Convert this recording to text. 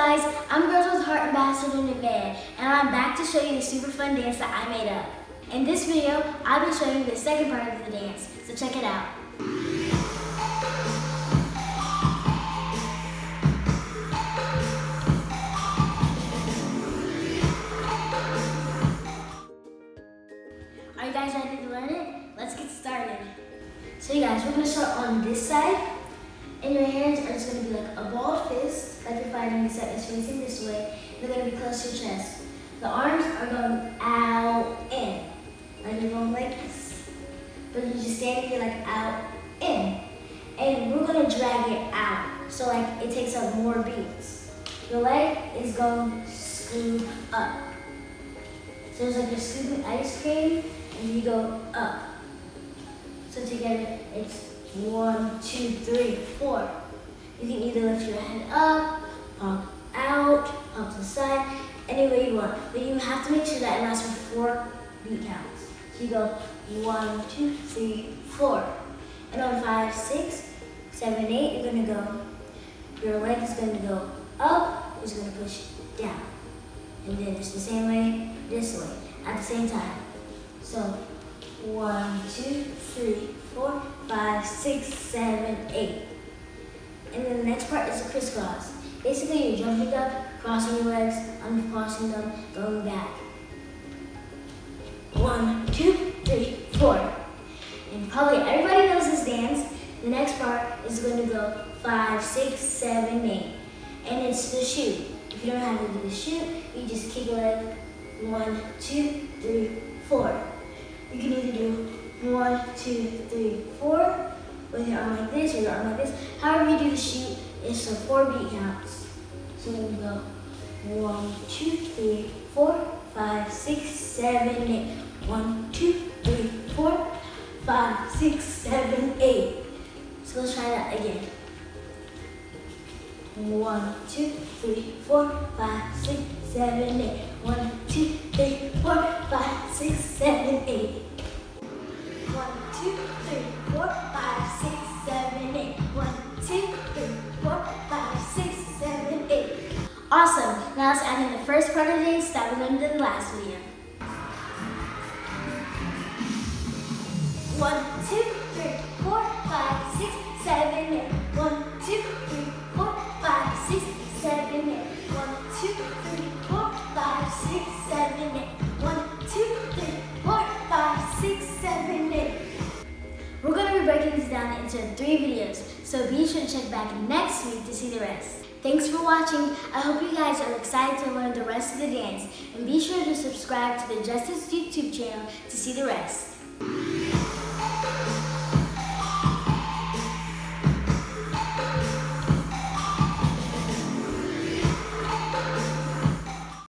guys, I'm Girls with Heart Ambassador Nevaeh, and I'm back to show you the super fun dance that I made up. In this video, I'll be showing you the second part of the dance, so check it out. Are you guys ready to learn it? Let's get started. So you guys, we're going to start on this side. And your hands are just going to be like a balled fist, like you're fighting, except it's facing this way. They're going to be close to your chest. The arms are going out, in. Like you're going like this. But you're just standing here like out, in. And we're going to drag it out. So like it takes up more beats. Your leg is going to scoop up. So it's like you're scooping ice cream and you go up. So together it's 1, 2, 3, 4. You can either lift your head up, pop out, pop to the side, any way you want. But you have to make sure that it lasts for 4 beat counts. So you go 1, 2, 3, 4. And on 5, 6, 7, 8, you're gonna go, your leg is gonna go up, it's gonna push down. And then it's the same way, this way, at the same time. So 1, 2, 3, 4, 5, 6, 7, 8. And then the next part is a crisscross. Basically, you're jumping up, crossing your legs, uncrossing them, going back. 1, 2, 3, 4. And probably everybody knows this dance. The next part is going to go 5, 6, 7, 8. And it's the shoot. If you don't know how to do the shoot, you just kick your leg. 1, 2, 3, 4. You can either do 1, 2, 3, 4 with your arm like this or your arm like this. However you do the shoot is for 4 beat counts. So we go 1, 2, 3, 4, 5, 6, 7, 8. 1, 2, 3, 4, 5, 6, 7, 8. So let's try that again. 1, 2, 3, 4, 5, 6, 7, 8. 1, 2, 3, 4, 5, 6, 7, 8. 1, 2, 3, 4, 5, 6, 7, 8. 1, 2, 3, 4, 5, 6, 7, 8. Awesome! Now let's add in the first part of the dance that we learned in the last video. 1, 2, 3, 4, 5, 6, 7, 8. 1, 2, 3, 4, 5, 6, 7, 8. 1, 2, 3, 4, 5, 6, 7, 8. 1, 2, 3, 4, 5, 6, 7, 8. We're going to be breaking this down into 3 videos, so be sure to check back next week to see the rest. Thanks for watching. I hope you guys are excited to learn the rest of the dance, and be sure to subscribe to the Justice YouTube channel to see the rest.